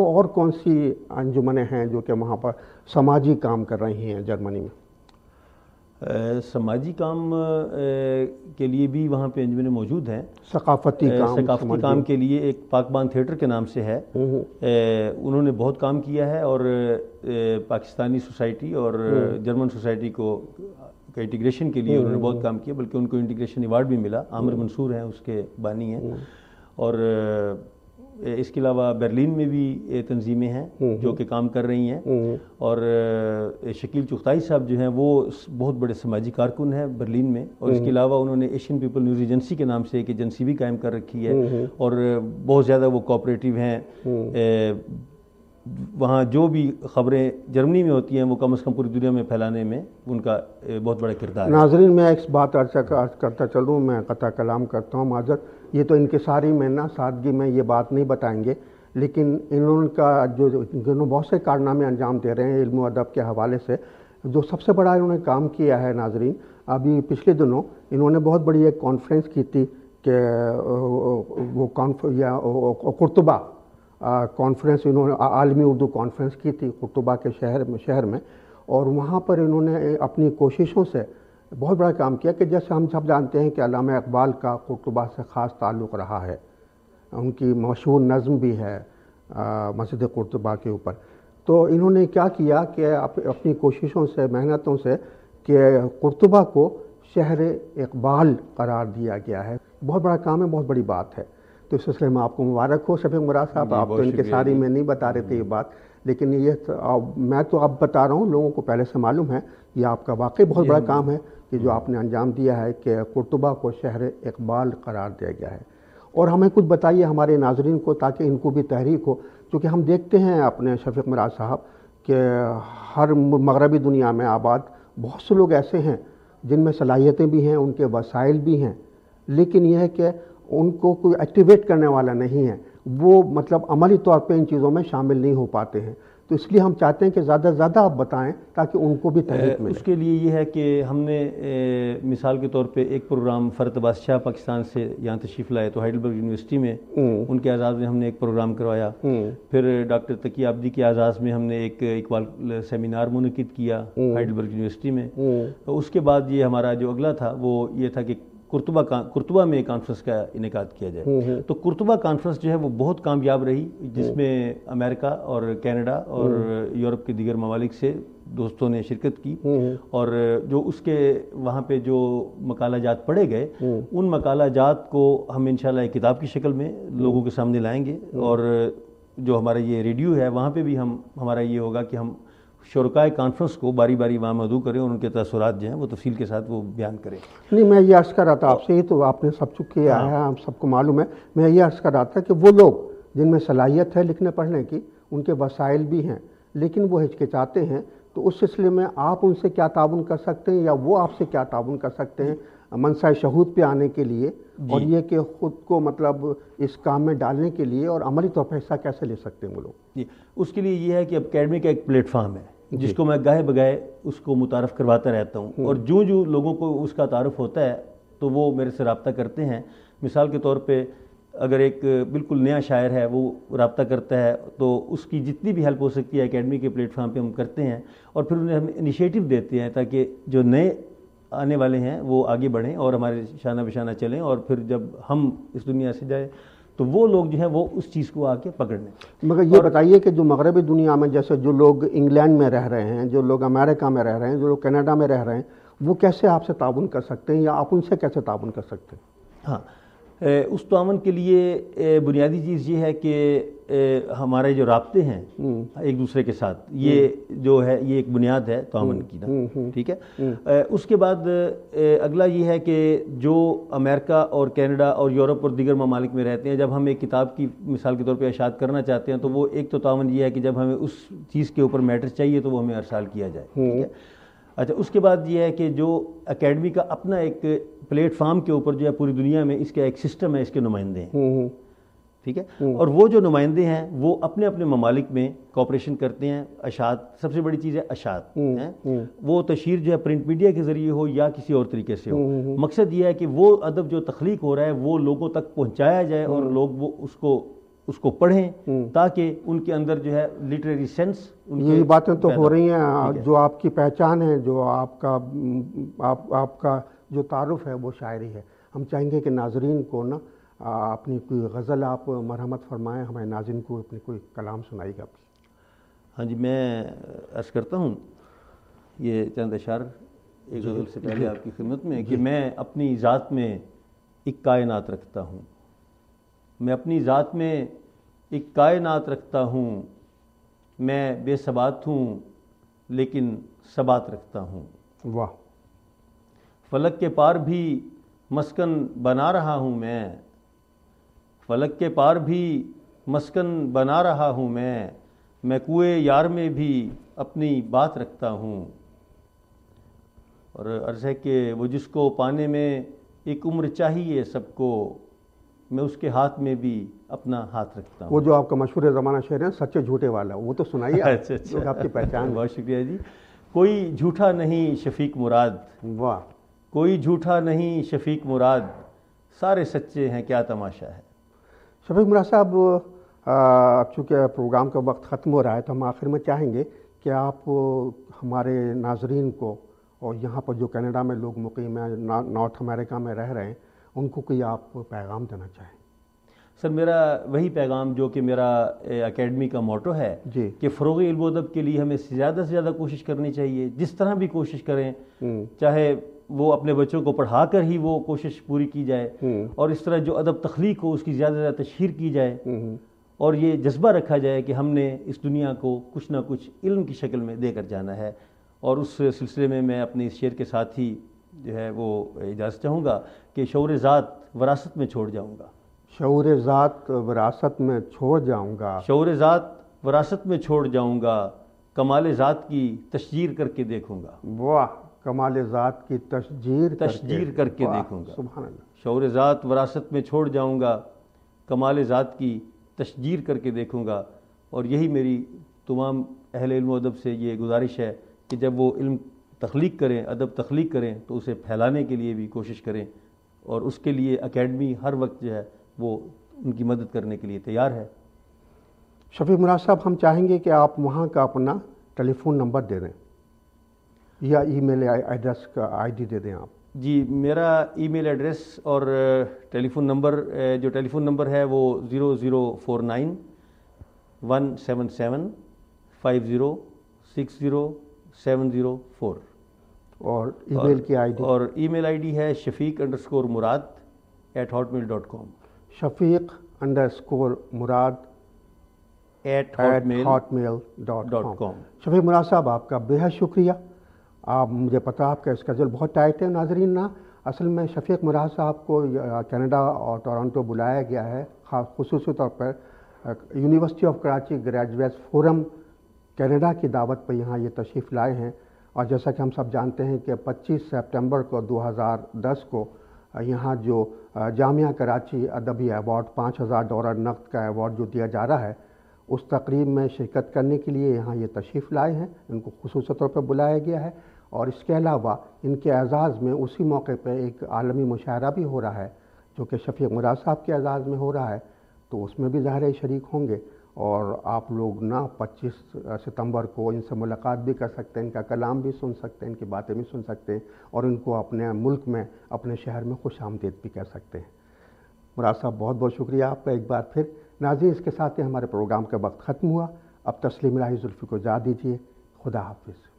علاوہ اور کون سی انجمنیں ہیں جو کہ وہاں پر سماجی کام کر رہی ہیں جرمنی میں؟ سماجی کام کے لیے بھی وہاں پہ انجمنیں موجود ہیں. ثقافتی کام کے لیے ایک پاکبان تھیٹر کے نام سے ہے. انہوں نے بہت کام کیا ہے اور پاکستانی سوسائٹی اور جرمن سوسائٹی کو انٹیگریشن کے لیے انہوں نے بہت کام کیا، بلکہ ان کو انٹیگریشن ایوارڈ بھی ملا. عامر منصور ہیں اس کے بانی ہیں. اور اس کے علاوہ برلین میں بھی تنظیمیں ہیں جو کہ کام کر رہی ہیں. اور شکیل چغتائی صاحب جو ہیں وہ بہت بڑے سماجی کارکن ہیں برلین میں. اور اس کے علاوہ انہوں نے ایشین پیپل نیوز ایجنسی کے نام سے ایک ایجنسی بھی قائم کر رکھی ہے، اور بہت زیادہ وہ کوآپریٹیو ہیں. وہاں جو بھی خبریں جرمنی میں ہوتی ہیں وہ کم از کم پوری دنیا میں پھیلانے میں ان کا بہت بڑا کردار ہے. ناظرین، میں ایک بات عرض کرتا چلوں، میں قطع کلام کرتا ہوں، معذرت. یہ تو انکساری میں نا سادگی میں یہ بات نہیں بتائیں گے، لیکن انہوں کا جو بہت سے کارنامے انجام دے رہے ہیں علم و ادب کے حوالے سے. جو سب سے بڑا انہوں نے کام کیا ہے ناظرین، ابھی پچھلے دنوں انہوں نے بہت بڑی ایک کانفرنس کی تھی کہ وہ قرطبہ کانفرنس، انہوں نے عالمی اردو کانفرنس کی تھی قرطبہ کے شہر میں. اور وہاں پر انہوں نے اپنی کوششوں سے بہت بڑا کام کیا کہ جیسے ہم سب جانتے ہیں کہ علامہ اقبال کا قرطبہ سے خاص تعلق رہا ہے. ان کی مشہور نظم بھی ہے مسجد قرطبہ کے اوپر. تو انہوں نے کیا کیا کہ اپنی کوششوں سے، محنتوں سے، کہ قرطبہ کو شہر اقبال قرار دیا گیا ہے. بہت بڑا کام ہے، بہت بڑی بات ہے. تو اس سلسلے میں آپ کو مبارک ہو شفیق مراد صاحب. آپ تو انکساری میں نہیں بتا رہے تھے یہ بات، لیکن یہ میں تو اب بتا رہا ہوں، لوگوں کو پہلے سے معلوم ہے. یہ آپ کا واقعی بہت بڑا کام ہے کہ جو آپ نے انجام دیا ہے کہ قرطبہ کو شہر اقبال قرار دیا گیا ہے. اور ہمیں کچھ بتائیے ہمارے ناظرین کو تاکہ ان کو بھی تحریک ہو، کیونکہ ہم دیکھتے ہیں اپنے شفیق مراد صاحب کہ ہر مغربی دنیا میں آباد بہت سے لوگ ایسے ہیں جن میں صلاحیتیں بھی ہیں، ان کے وسائل بھی ہیں، لیکن یہ ہے کہ ان کو کوئی ایکٹیویٹ کرنے والا نہیں ہے. وہ مطلب عملی طور پہ ان چیزوں میں شامل نہیں ہو پاتے ہیں. تو اس لیے ہم چاہتے ہیں کہ زیادہ سے زیادہ آپ بتائیں تاکہ ان کو بھی تحریک ملے. اس کے لیے یہ ہے کہ ہم نے مثال کے طور پہ ایک پروگرام فرت عباس شاہ پاکستان سے یہاں تشریف لائے تو ہائیڈلبرگ یونیورسٹی میں ان کے اعزاز میں ہم نے ایک پروگرام کروایا. پھر ڈاکٹر تقی عابدی کے اعزاز میں ہم نے ایک اقبال سیمینار منعقد کیا ہائیڈلبرگ یونیورسٹی میں. اس کے بعد یہ ہمارا جو اگلا تھا وہ یہ تھا کہ قرطبہ میں کانفرنس کا انعقاد کیا جائے. تو قرطبہ کانفرنس جو ہے وہ بہت کامیاب رہی، جس میں امریکہ اور کینیڈا اور یورپ کے دیگر ممالک سے دوستوں نے شرکت کی. اور جو اس کے وہاں پہ جو مقالہ جات پڑھے گئے ان مقالہ جات کو ہم انشاءاللہ ایک کتاب کی شکل میں لوگوں کے سامنے لائیں گے. اور جو ہمارا یہ ریڈیو ہے وہاں پہ بھی ہمارا یہ ہوگا کہ ہم شرکائے کانفرنس کو باری باری وہاں مدعو کریں اور ان کے تاثرات جو ہیں وہ تفصیل کے ساتھ وہ بیان کریں. نہیں، میں یہ عرض کر رہا تھا آپ سے، یہ تو آپ نے سب چک کیا ہے، ہم سب کو معلوم ہے. میں یہ عرض کر رہا تھا کہ وہ لوگ جن میں صلاحیت ہے لکھنے پڑھنے کی، ان کے وسائل بھی ہیں لیکن وہ ہچکچاتے ہیں، تو اس سلسلے میں آپ ان سے کیا تعاون کر سکتے ہیں یا وہ آپ سے کیا تعاون کر سکتے ہیں منصہ شہود پہ آنے کے لیے، اور یہ کہ خود کو مطلب اس کام میں ڈالنے کے لیے اور عملی طور پر حصہ کیسے لے سکتے ہیں وہ لوگ؟ جی، اس کے لیے یہ ہے کہ اب اکیڈمی کا ایک پلیٹ فارم ہے جس کو میں گاہے بگاہے اس کو متعارف کرواتا رہتا ہوں. اور جو لوگوں کو اس کا تعارف ہوتا ہے تو وہ میرے سے رابطہ کرتے ہیں. مثال کے طور پہ اگر ایک بالکل نیا شاعر ہے وہ رابطہ کرتا ہے تو اس کی جتنی بھی ہیلپ ہو سکتی ہے اکیڈمی کے پلیٹ فارم پہ ہم کرتے ہیں. اور پھر انہیں ہم انیشیٹو دیتے ہیں تاکہ جو نئے آنے والے ہیں وہ آگے بڑھیں اور ہمارے شانہ بشانہ چلیں، اور پھر جب ہم اس دنیا سے جائیں تو وہ لوگ جو ہیں وہ اس چیز کو آ کے پکڑ لیں. مگر یہ بتائیے کہ جو مغربی دنیا میں جیسے جو لوگ انگلینڈ میں رہ رہے ہیں، جو لوگ امریکہ میں رہ رہے ہیں، جو لوگ کینیڈا میں رہ رہے ہیں، وہ کیسے آپ سے تعاون کر سکتے ہیں یا آپ ان سے کیسے تعاون کر سکتے ہیں؟ ہاں، اس تعاون کے لیے بنیادی چیز یہ ہے کہ ہمارے جو رابطے ہیں ایک دوسرے کے ساتھ، یہ جو ہے یہ ایک بنیاد ہے تعاون کی نا، ٹھیک ہے. اس کے بعد اگلا یہ ہے کہ جو امریکہ اور کینیڈا اور یورپ اور دیگر ممالک میں رہتے ہیں، جب ہم ایک کتاب کی مثال کے طور پہ اشاعت کرنا چاہتے ہیں تو وہ ایک تو تعاون یہ ہے کہ جب ہمیں اس چیز کے اوپر میٹر چاہیے تو وہ ہمیں ارسال کیا جائے، ٹھیک ہے. اچھا، اس کے بعد یہ ہے کہ جو اکیڈمی کا اپنا ایک پلیٹ فارم کے اوپر جو ہے پوری دنیا میں اس کا ایک سسٹم ہے، اس کے نمائندے ہیں، ٹھیک ہے. اور وہ جو نمائندے ہیں وہ اپنے اپنے ممالک میں کوآپریشن کرتے ہیں. اشاعت سب سے بڑی چیز ہے، اشاعت وہ تشہیر جو ہے پرنٹ میڈیا کے ذریعے ہو یا کسی اور طریقے سے ہو. مقصد یہ ہے کہ وہ ادب جو تخلیق ہو رہا ہے وہ لوگوں تک پہنچایا جائے اور لوگ وہ اس کو اس کو پڑھیں تاکہ ان کے اندر جو ہے لٹریری سینس. یہی باتیں تو ہو رہی ہیں. جو آپ کی پہچان ہے، جو آپ کا جو تعارف ہے وہ شاعری ہے. ہم چاہیں گے کہ ناظرین کو نا اپنی کوئی غزل آپ مرحمت فرمائیں، ہمارے ناظرین کو اپنی کوئی کلام سنائی گا. ہاں جی، میں عرض کرتا ہوں یہ چند اشعار ایک غزل سے پہلے آپ کی خدمت میں کہ میں اپنی ذات میں ایک کائنات رکھتا ہوں. میں اپنی ذات میں ایک کائنات رکھتا ہوں. میں بے ثبات ہوں لیکن ثبات رکھتا ہوں. واہ. فلک کے پار بھی مسکن بنا رہا ہوں میں. فلک کے پار بھی مسکن بنا رہا ہوں میں کوئے یار میں بھی اپنی بات رکھتا ہوں. اور عرض ہے کہ وہ جس کو پانے میں ایک عمر چاہیے سب کو، میں اس کے ہاتھ میں بھی اپنا ہاتھ رکھتا ہوں. وہ جو آپ کا مشہور زمانہ شعر ہے سچے جھوٹے والا، وہ تو سنائیے. اچھا آپ کی پہچان. بہت شکریہ جی. کوئی جھوٹا نہیں شفیق مراد. واہ. کوئی جھوٹا نہیں شفیق مراد، سارے سچے ہیں کیا تماشا ہے. شفیق مراد صاحب، چونکہ پروگرام کا وقت ختم ہو رہا ہے تو ہم آخر میں چاہیں گے کہ آپ ہمارے ناظرین کو اور یہاں پر جو کینیڈا میں لوگ مقیم ہیں، نارتھ امریکہ میں رہ رہے ہیں، ان کو کوئی آپ پیغام دینا چاہیں. سر میرا وہی پیغام جو کہ میرا اکیڈمی کا موٹو ہے جی کہ فروغ علم و ادب کے لیے ہمیں زیادہ سے زیادہ کوشش کرنی چاہیے. جس طرح بھی کوشش کریں، چاہے وہ اپنے بچوں کو پڑھا کر ہی وہ کوشش پوری کی جائے، اور اس طرح جو ادب تخلیق ہو اس کی زیادہ سے زیادہ تشہیر کی جائے، اور یہ جذبہ رکھا جائے کہ ہم نے اس دنیا کو کچھ نہ کچھ علم کی شکل میں دے کر جانا ہے. اور اس سلسلے میں اپنے اس شعر کے ساتھ ہی جو ہے وہ اجازت چاہوں گا کہ شعور ذات وراثت میں چھوڑ جاؤں گا. شعور ذات وراثت میں چھوڑ جاؤں گا. شعور ذات وراثت میں چھوڑ جاؤں گا، کمال ذات کی تشجیر کر کے دیکھوں گا. واہ. کمال ذات کی تشجیر کر کے دیکھوں گا. سبحان اللہ. شعور ذات وراثت میں چھوڑ جاؤں گا، کمال ذات کی تشجیر کر کے دیکھوں گا. اور یہی میری تمام اہل علم و ادب سے یہ گزارش ہے کہ جب وہ علم تخلیق کریں، ادب تخلیق کریں، تو اسے پھیلانے کے لیے بھی کوشش کریں. اور اس کے لیے اکیڈمی ہر وقت جو ہے وہ ان کی مدد کرنے کے لیے تیار ہے. شفیق مراد صاحب، ہم چاہیں گے کہ آپ وہاں کا اپنا ٹیلی فون نمبر دے دیں یا ای میل ایڈریس کا آئی ڈی دے دیں آپ. جی، میرا ای میل ایڈریس اور ٹیلی فون نمبر جو ٹیلی فون نمبر ہے وہ 0049 177 50 60 704. اور ای میل کی آئی ڈی؟ اور ای میل آئی ڈی ہے shafiq_murad@hotmail.com. shafiq_murad@hotmail.com. شفیق مراد صاحب، آپ کا بے حد شکریہ. آپ مجھے پتا آپ کا اسکیجول بہت ٹائٹ ہے. ناظرین، اصل میں شفیق مراد صاحب کو کینیڈا اور ٹورنٹو بلایا گیا ہے خصوصی طور پر university of Karachi graduates forum Canada کی دعوت پر یہاں یہ تشریف لائے ہیں. اور جیسا کہ ہم سب جانتے ہیں کہ 25 سپٹمبر کو 2010 کو یہاں جو جامعہ کراچی ادبی ایوارڈ $5000 نقد کا ایوارڈ جو دیا جا رہا ہے، اس تقریب میں شرکت کرنے کے لیے یہاں یہ تشریف لائے ہیں. ان کو خصوصی طور پر بلایا گیا ہے. اور اس کے علاوہ ان کے اعزاز میں اسی موقع پہ ایک عالمی مشاعرہ بھی ہو رہا ہے جو کہ شفیق مراد صاحب کے اعزاز میں ہو رہا ہے. تو اس میں بھی ظاہر شریک ہوں گے. اور آپ لوگ 25 ستمبر کو ان سے ملاقات بھی کر سکتے ہیں، ان کا کلام بھی سن سکتے ہیں، ان کی باتیں بھی سن سکتے ہیں، اور ان کو اپنے ملک میں، اپنے شہر میں خوش آمدید بھی کر سکتے ہیں. مراد صاحب، بہت بہت شکریہ آپ کا ایک بار پھر. ناظرین، اس کے ساتھ ہی ہمارے پروگرام کا وقت ختم ہوا. اب تسلیم الہی زلفی کو اجازت دیجیے. خدا حافظ.